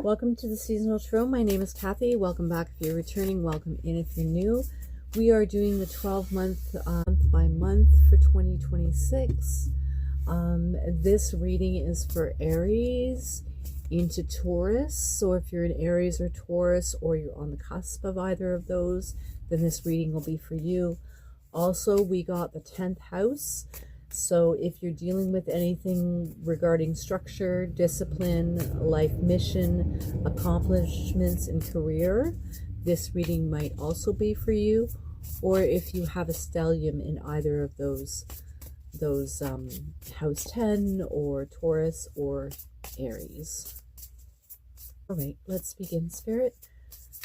Welcome to the Seasonal Tarot. My name is Kathy. Welcome back if you're returning. Welcome in if you're new. We are doing the 12-month month by month for 2026. This reading is for Aries into Taurus. So if you're in Aries or Taurus, or you're on the cusp of either of those, then this reading will be for you. Also, we got the 10th house. So if you're dealing with anything regarding structure, discipline, life mission, accomplishments, and career, this reading might also be for you. Or if you have a stellium in either of those house 10 or Taurus or Aries. All right, let's begin, Spirit.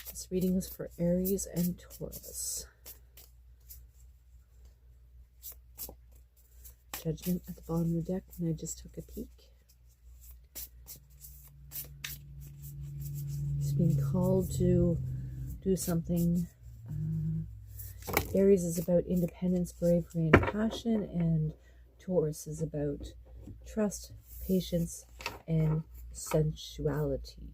This reading is for Aries and Taurus. Judgment at the bottom of the deck when I just took a peek. He's being called to do something. Aries is about independence, bravery, and passion, and Taurus is about trust, patience, and sensuality.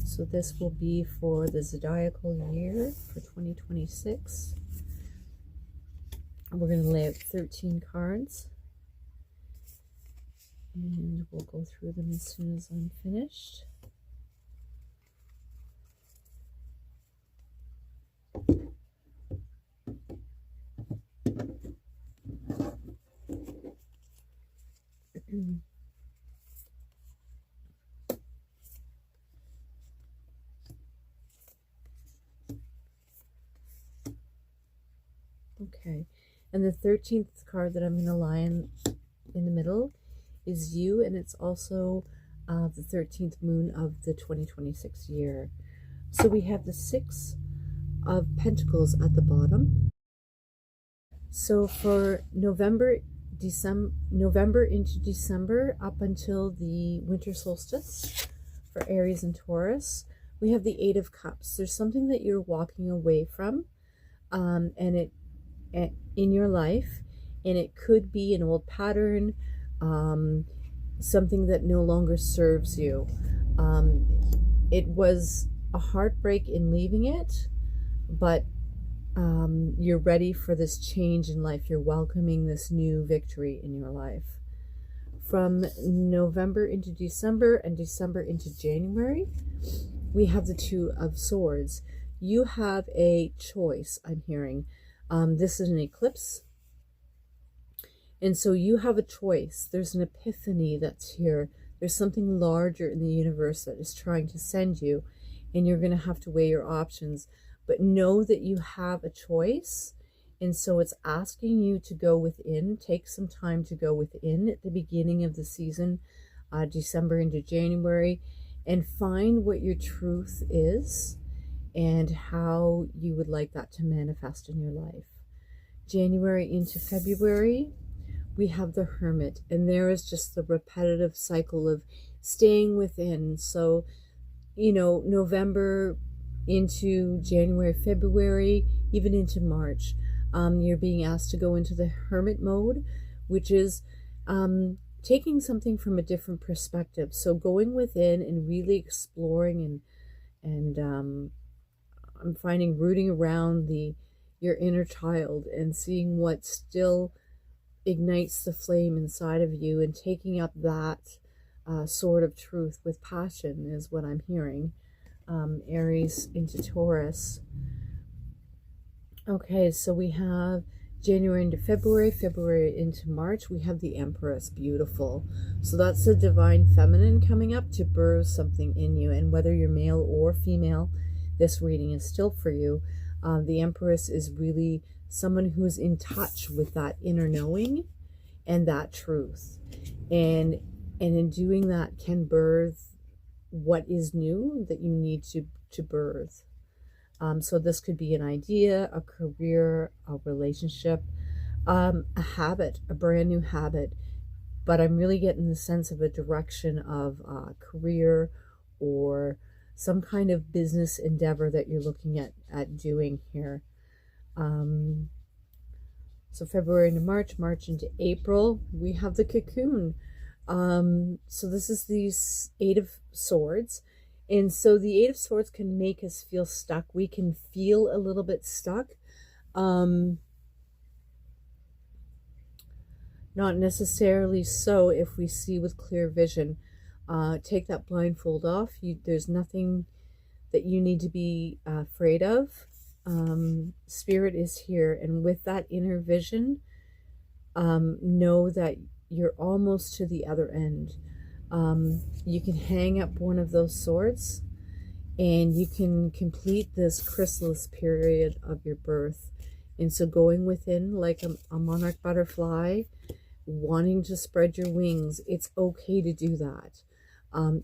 So this will be for the Zodiacal year for 2026. We're going to lay out 13 cards. And we'll go through them as soon as I'm finished. Okay, and the 13th card that I'm going to lie in the middle is you, and it's also the 13th moon of the 2026 year. So we have the 6 of Pentacles at the bottom. So for November into December, up until the winter solstice for Aries and Taurus, we have the 8 of Cups. There's something that you're walking away from, in your life, and it could be an old pattern, something that no longer serves you. It was a heartbreak in leaving it, but you're ready for this change in life. You're welcoming this new victory in your life. From November into December and December into January, we have the 2 of Swords. You have a choice, I'm hearing. This is an eclipse. And so you have a choice. There's an epiphany that's here. There's something larger in the universe that is trying to send you, and you're going to have to weigh your options. But know that you have a choice, and so it's asking you to go within. Take some time to go within at the beginning of the season, December into January, and find what your truth is and how you would like that to manifest in your life. January into February, we have the Hermit, and there is just the repetitive cycle of staying within. So, you know, November into January, February, even into March, you're being asked to go into the Hermit mode, which is taking something from a different perspective. So going within and really exploring and I'm finding rooting around your inner child and seeing what still ignites the flame inside of you, and taking up that sword of truth with passion is what I'm hearing. Aries into Taurus. Okay, so we have January into February, February into March. We have the Empress. Beautiful. So that's the divine feminine coming up to birth something in you, and whether you're male or female, this reading is still for you. The Empress is really someone who's in touch with that inner knowing and that truth. And in doing that can birth what is new that you need to birth. So this could be an idea, a career, a relationship, a habit, a brand new habit. But I'm really getting the sense of a direction of a career or some kind of business endeavor that you're looking at doing here. So February into March, March into April, we have the cocoon. So this is the Eight of Swords. And so the Eight of Swords can make us feel stuck. We can feel a little bit stuck. Not necessarily so if we see with clear vision. Take that blindfold off. There's nothing that you need to be afraid of. Spirit is here, and with that inner vision, know that you're almost to the other end. You can hang up one of those swords, and you can complete this chrysalis period of your birth. And so going within like a monarch butterfly, wanting to spread your wings, it's okay to do that.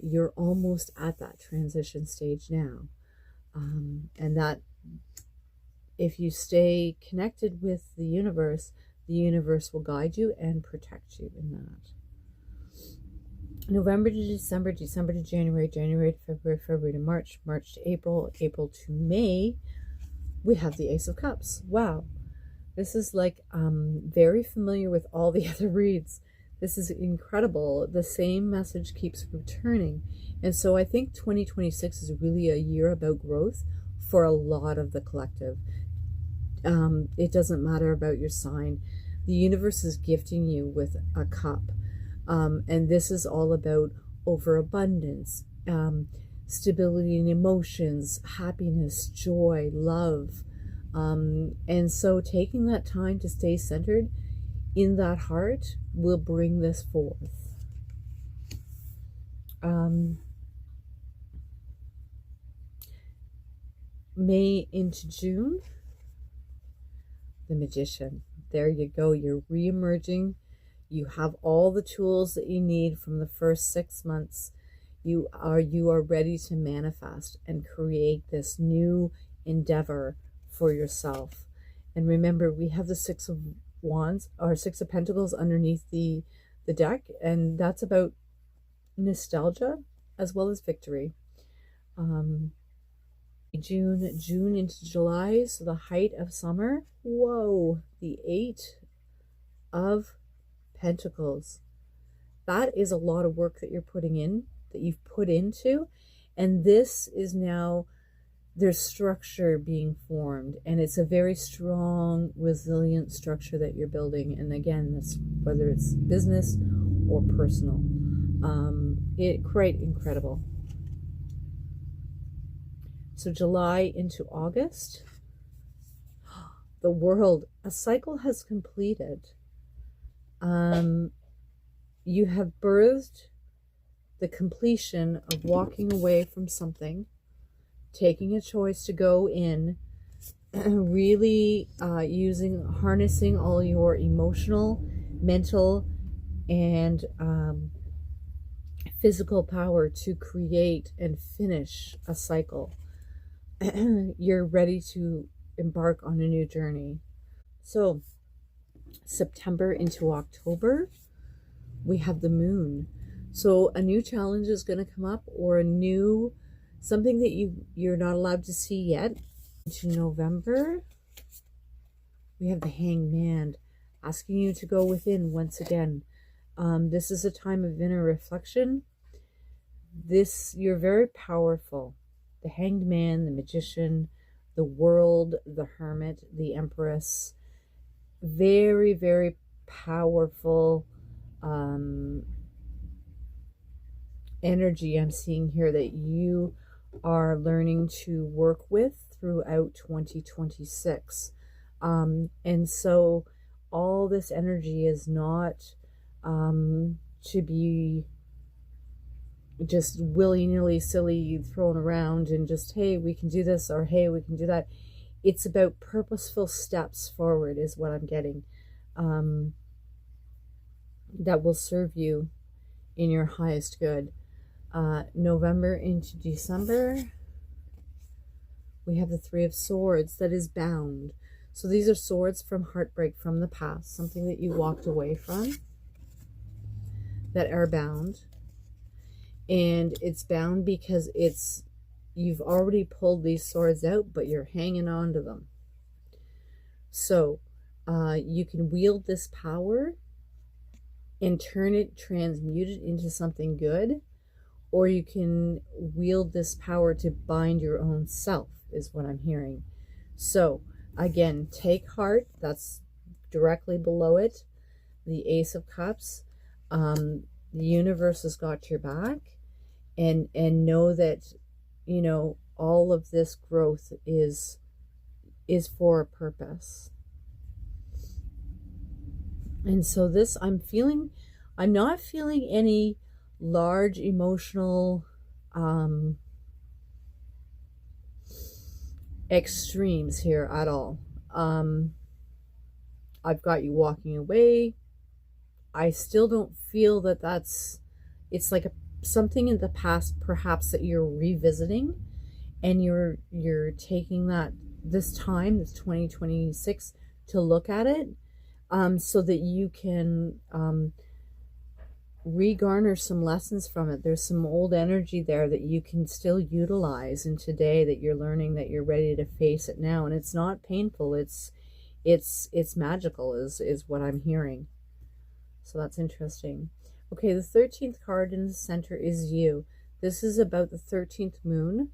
You're almost at that transition stage now. And that if you stay connected with the universe will guide you and protect you in that. November to December, December to January, January to February, February to March, March to April, April to May, we have the Ace of Cups. Wow. This is like very familiar with all the other reads. This is incredible. The same message keeps returning. And so I think 2026 is really a year about growth for a lot of the collective. It doesn't matter about your sign. The universe is gifting you with a cup. And this is all about overabundance, stability in emotions, happiness, joy, love. And so taking that time to stay centered in that heart will bring this forth. May into June, the Magician. There you go. You're re-emerging. You have all the tools that you need from the first 6 months. You are ready to manifest and create this new endeavor for yourself. And remember, we have the Six of Wands or Six of Pentacles underneath the deck, and that's about nostalgia as well as victory. June into July, so the height of summer. Whoa, the Eight of Pentacles. That is a lot of work that you've put into, and this is now, there's structure being formed, and it's a very strong, resilient structure that you're building. And again, that's whether it's business or personal. Quite incredible. So July into August, the World, a cycle has completed. You have birthed the completion of walking away from something, taking a choice to go in, really harnessing all your emotional, mental, and physical power to create and finish a cycle. You're ready to embark on a new journey. So September into October, we have the Moon. So a new challenge is going to come up, or something that you're not allowed to see yet. Into November, we have the Hanged Man, asking you to go within once again. This is a time of inner reflection. You're very powerful. The Hanged Man, the Magician, the World, the Hermit, the Empress. Very, very powerful energy I'm seeing here that you are learning to work with throughout 2026. And so all this energy is not to be just willy-nilly silly thrown around and just, hey, we can do this, or hey, we can do that. It's about purposeful steps forward is what I'm getting, that will serve you in your highest good. November into December, we have the Three of Swords that is bound. So these are swords from heartbreak, from the past, something that you walked away from, that are bound. And it's bound because you've already pulled these swords out, but you're hanging on to them. So You can wield this power and transmute it into something good, or you can wield this power to bind your own self, is what I'm hearing. So again, take heart. That's directly below it, the Ace of Cups. The universe has got your back, and know that, you know, all of this growth is for a purpose. And so this, I'm not feeling any large emotional extremes here at all. I've got you walking away. I still don't feel that it's like something in the past perhaps that you're revisiting, and you're taking this time, this 2026, to look at it, so that you can regarner some lessons from it. There's some old energy there that you can still utilize in today, that you're learning, that you're ready to face it now. And it's not painful. It's magical is what I'm hearing. So that's interesting. Okay, the 13th card in the center is you. This is about the 13th moon.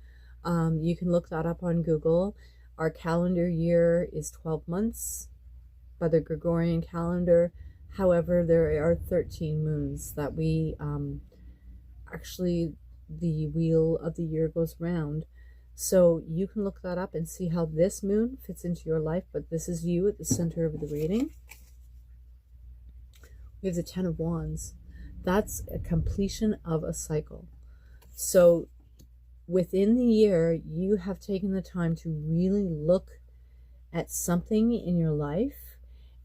You can look that up on Google. Our calendar year is 12 months by the Gregorian calendar. However, there are 13 moons that we actually, the wheel of the year goes round. So you can look that up and see how this moon fits into your life. But this is you at the center of the reading. We have the 10 of Wands. That's a completion of a cycle. So within the year, you have taken the time to really look at something in your life.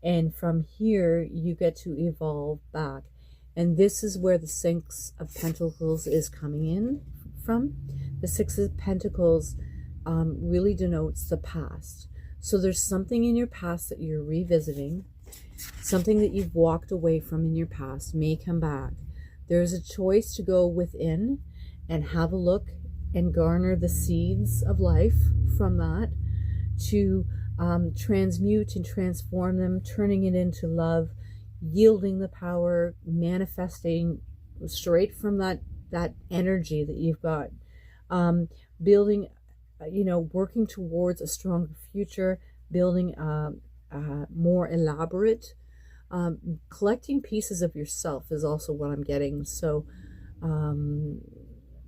And from here, you get to evolve back. And this is where the 6 of Pentacles is coming in from. The 6 of Pentacles really denotes the past. So there's something in your past that you're revisiting. Something that you've walked away from in your past may come back. There's a choice to go within and have a look and garner the seeds of life from that, to transmute and transform them, turning it into love, yielding the power, manifesting straight from that energy that you've got, building, working towards a stronger future, building more elaborate, collecting pieces of yourself is also what I'm getting. So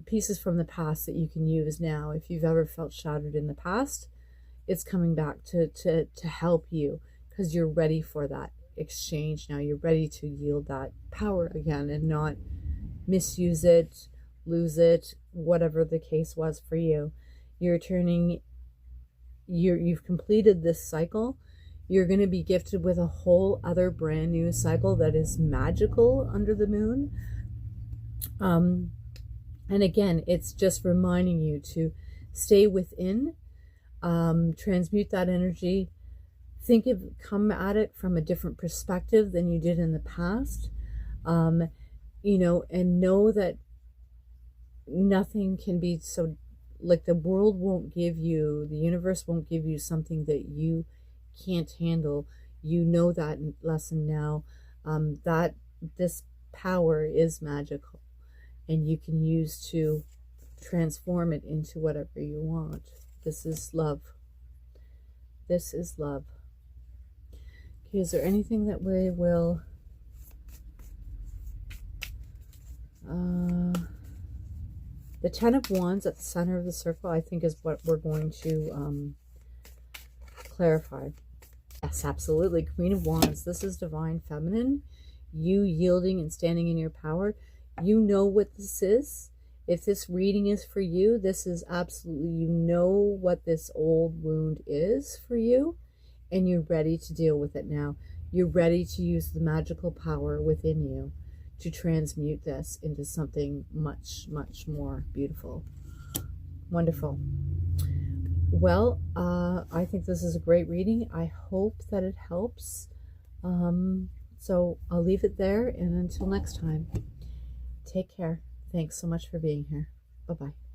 pieces from the past that you can use now. If you've ever felt shattered in the past, it's coming back to help you, because you're ready for that exchange now. You're ready to yield that power again and not misuse it, lose it, whatever the case was for you. You've completed this cycle. You're going to be gifted with a whole other brand new cycle that is magical under the moon. And again, it's just reminding you to stay within, transmute that energy, come at it from a different perspective than you did in the past, and know that nothing can be so, like, the world won't give you, the universe won't give you something that you can't handle. You know that lesson now, that this power is magical, and you can use to transform it into whatever you want. This is love. This is love. Okay, is there anything that we will the 10 of Wands at the center of the circle, I think, is what we're going to clarify. Yes, absolutely. Queen of Wands. This is divine feminine. You yielding and standing in your power. You know what this is. If this reading is for you, this is absolutely, you know what this old wound is for you, and you're ready to deal with it now. You're ready to use the magical power within you to transmute this into something much, much more beautiful. Wonderful. Well, I think this is a great reading. I hope that it helps. So I'll leave it there, and until next time, take care. Thanks so much for being here. Bye-bye.